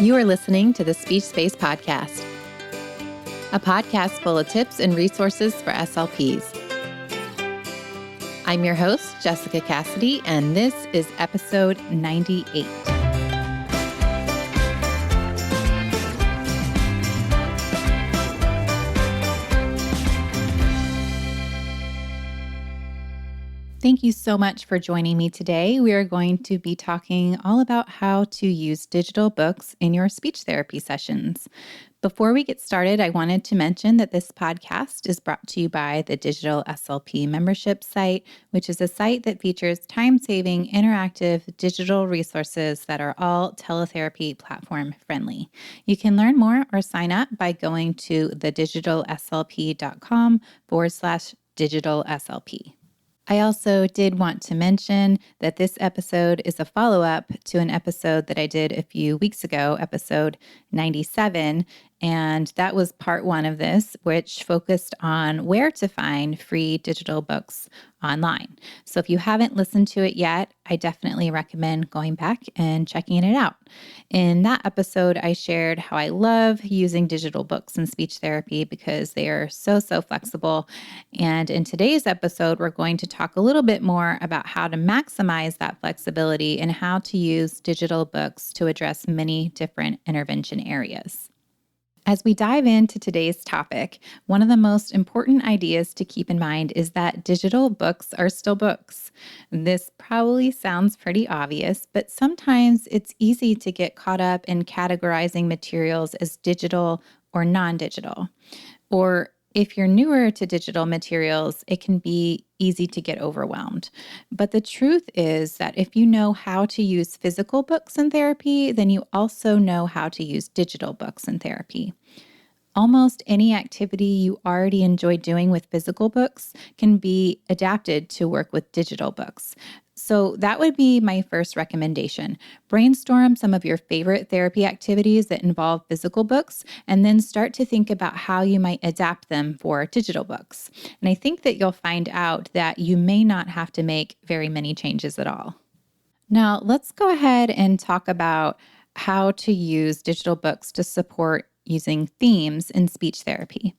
You are listening to the Speech Space Podcast, a podcast full of tips and resources for SLPs. I'm your host, Jessica Cassidy, and this is episode 98. Thank you so much for joining me today. We are going to be talking all about how to use digital books in your speech therapy sessions. Before we get started, I wanted to mention that this podcast is brought to you by the Digital SLP membership site, which is a site that features time-saving, interactive digital resources that are all teletherapy platform friendly. You can learn more or sign up by going to thedigitalslp.com/digitalslp. I also did want to mention that this episode is a follow-up to an episode that I did a few weeks ago, episode 97, and that was part one of this, which focused on where to find free digital books online. So if you haven't listened to it yet, I definitely recommend going back and checking it out. In that episode, I shared how I love using digital books in speech therapy because they are so flexible. And in today's episode, we're going to talk a little bit more about how to maximize that flexibility and how to use digital books to address many different intervention areas. As we dive into today's topic, one of the most important ideas to keep in mind is that digital books are still books. This probably sounds pretty obvious, but sometimes it's easy to get caught up in categorizing materials as digital or non-digital. Or if you're newer to digital materials, it can be easy to get overwhelmed. But the truth is that if you know how to use physical books in therapy, then you also know how to use digital books in therapy. Almost any activity you already enjoy doing with physical books can be adapted to work with digital books. So that would be my first recommendation. Brainstorm some of your favorite therapy activities that involve physical books, and then start to think about how you might adapt them for digital books. And I think that you'll find out that you may not have to make very many changes at all. Now, let's go ahead and talk about how to use digital books to support using themes in speech therapy.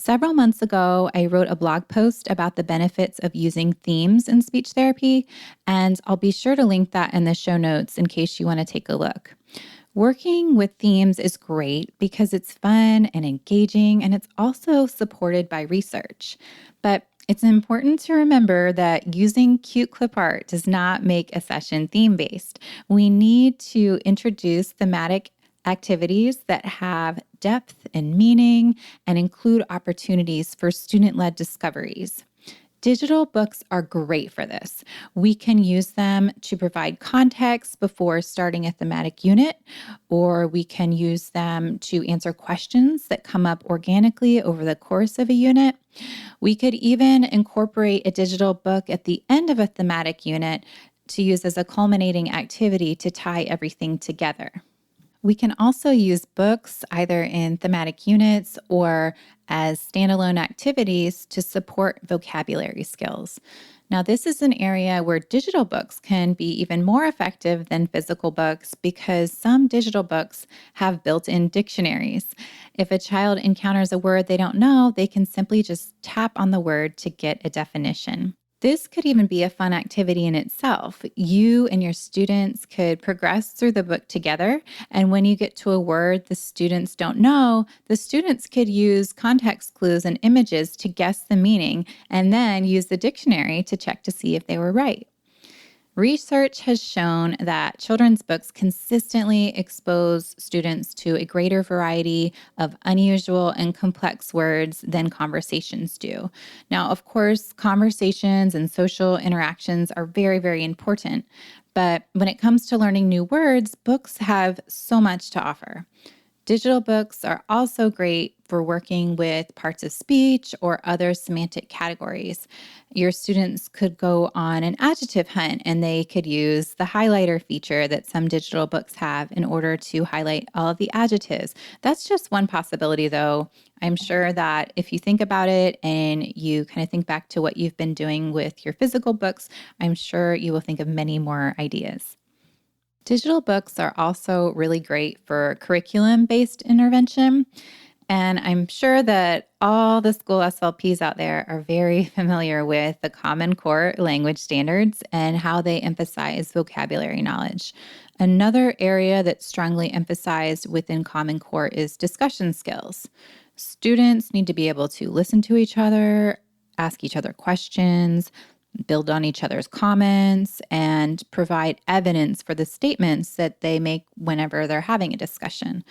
Several months ago, I wrote a blog post about the benefits of using themes in speech therapy, and I'll be sure to link that in the show notes in case you want to take a look. Working with themes is great because it's fun and engaging, and it's also supported by research. But it's important to remember that using cute clip art does not make a session theme-based. We need to introduce thematic activities that have depth and meaning and include opportunities for student-led discoveries. Digital books are great for this. We can use them to provide context before starting a thematic unit, or we can use them to answer questions that come up organically over the course of a unit. We could even incorporate a digital book at the end of a thematic unit to use as a culminating activity to tie everything together. We can also use books either in thematic units or as standalone activities to support vocabulary skills. Now, this is an area where digital books can be even more effective than physical books because some digital books have built-in dictionaries. If a child encounters a word they don't know, they can simply just tap on the word to get a definition. This could even be a fun activity in itself. You and your students could progress through the book together, and when you get to a word the students don't know, the students could use context clues and images to guess the meaning, and then use the dictionary to check to see if they were right. Research has shown that children's books consistently expose students to a greater variety of unusual and complex words than conversations do. Now, of course, conversations and social interactions are very important, but when it comes to learning new words, books have so much to offer. Digital books are also great for working with parts of speech or other semantic categories. Your students could go on an adjective hunt and they could use the highlighter feature that some digital books have in order to highlight all of the adjectives. That's just one possibility, though. I'm sure that if you think about it and you kind of think back to what you've been doing with your physical books, I'm sure you will think of many more ideas. Digital books are also really great for curriculum-based intervention. And I'm sure that all the school SLPs out there are very familiar with the Common Core language standards and how they emphasize vocabulary knowledge. Another area that's strongly emphasized within Common Core is discussion skills. Students need to be able to listen to each other, ask each other questions, build on each other's comments, and provide evidence for the statements that they make whenever they're having a discussion.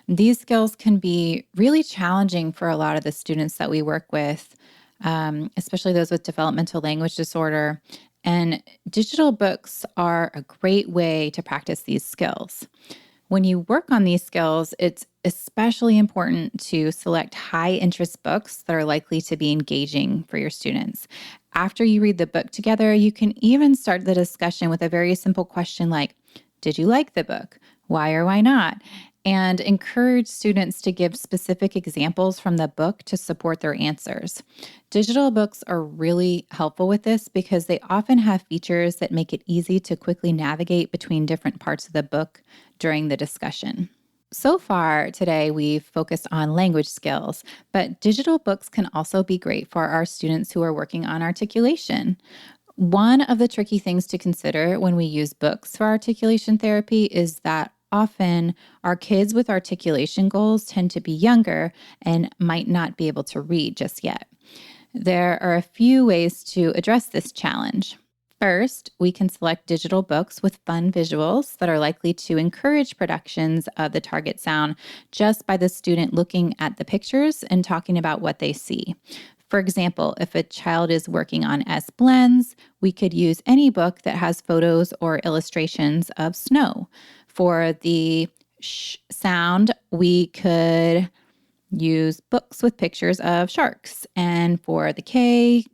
These skills can be really challenging for a lot of the students that we work with, especially those with developmental language disorder. And digital books are a great way to practice these skills. When you work on these skills, it's especially important to select high interest books that are likely to be engaging for your students. After you read the book together, you can even start the discussion with a very simple question like, did you like the book? Why or why not? And encourage students to give specific examples from the book to support their answers. Digital books are really helpful with this because they often have features that make it easy to quickly navigate between different parts of the book during the discussion. So far today, we've focused on language skills, but digital books can also be great for our students who are working on articulation. One of the tricky things to consider when we use books for articulation therapy is that often our kids with articulation goals tend to be younger and might not be able to read just yet. There are a few ways to address this challenge. First, we can select digital books with fun visuals that are likely to encourage productions of the target sound just by the student looking at the pictures and talking about what they see. For example, if a child is working on S blends, we could use any book that has photos or illustrations of snow. For the sh sound, we could use books with pictures of sharks. And for the K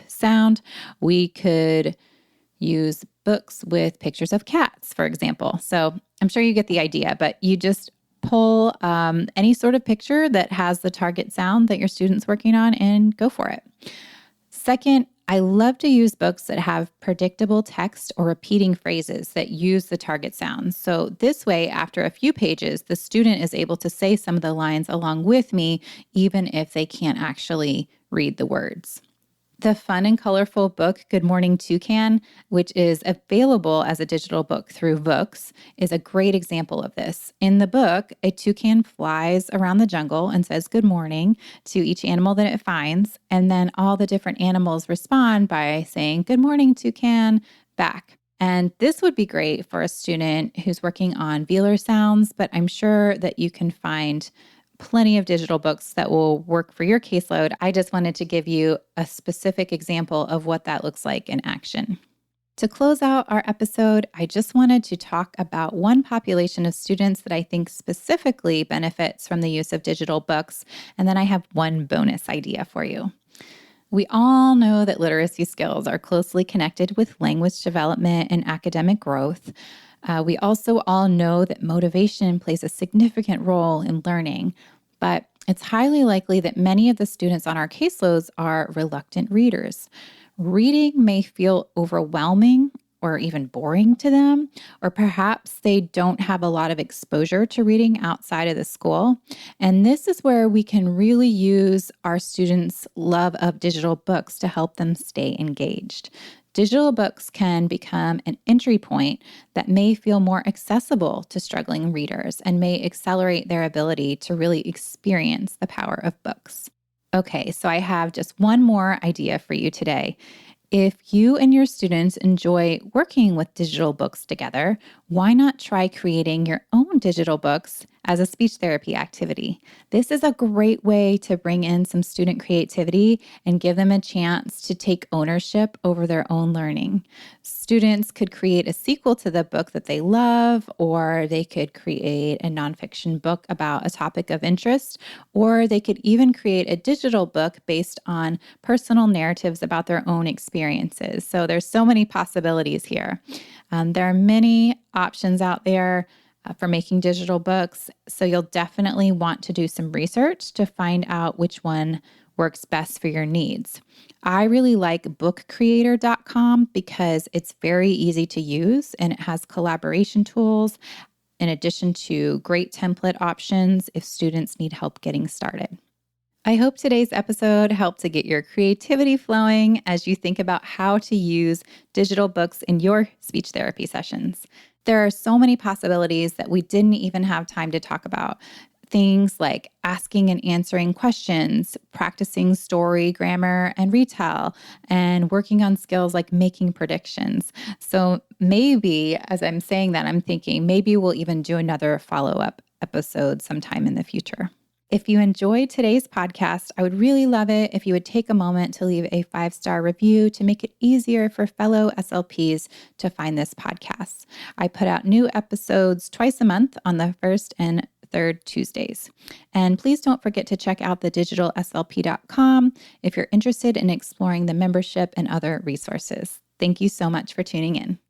sound, we could use books with pictures of cats, for example. So I'm sure you get the idea, but you just pull any sort of picture that has the target sound that your student's working on and go for it. Second, I love to use books that have predictable text or repeating phrases that use the target sounds. So this way, after a few pages, the student is able to say some of the lines along with me, even if they can't actually read the words. The fun and colorful book, Good Morning Toucan, which is available as a digital book through Books, is a great example of this. In the book, a toucan flies around the jungle and says good morning to each animal that it finds, and then all the different animals respond by saying, good morning, toucan, back. And this would be great for a student who's working on velar sounds, but I'm sure that you can find plenty of digital books that will work for your caseload. I just wanted to give you a specific example of what that looks like in action. To close out our episode, I just wanted to talk about one population of students that I think specifically benefits from the use of digital books, and then I have one bonus idea for you. We all know that literacy skills are closely connected with language development and academic growth. We also all know that motivation plays a significant role in learning, but it's highly likely that many of the students on our caseloads are reluctant readers. Reading may feel overwhelming or even boring to them, or perhaps they don't have a lot of exposure to reading outside of the school. And this is where we can really use our students' love of digital books to help them stay engaged. Digital books can become an entry point that may feel more accessible to struggling readers and may accelerate their ability to really experience the power of books. Okay, so I have just one more idea for you today. If you and your students enjoy working with digital books together, why not try creating your own digital books as a speech therapy activity? This is a great way to bring in some student creativity and give them a chance to take ownership over their own learning. Students could create a sequel to the book that they love, or they could create a nonfiction book about a topic of interest, or they could even create a digital book based on personal narratives about their own experiences. So there's so many possibilities here. There are many options out there for making digital books, so you'll definitely want to do some research to find out which one works best for your needs. I really like bookcreator.com because it's very easy to use and it has collaboration tools in addition to great template options if students need help getting started. I hope today's episode helped to get your creativity flowing as you think about how to use digital books in your speech therapy sessions. There are so many possibilities that we didn't even have time to talk about. Things like asking and answering questions, practicing story, grammar, and retell, and working on skills like making predictions. So maybe, as I'm saying that, I'm thinking maybe we'll even do another follow-up episode sometime in the future. If you enjoyed today's podcast, I would really love it if you would take a moment to leave a 5-star review to make it easier for fellow SLPs to find this podcast. I put out new episodes twice a month on the first and third Tuesdays. And please don't forget to check out thedigitalslp.com if you're interested in exploring the membership and other resources. Thank you so much for tuning in.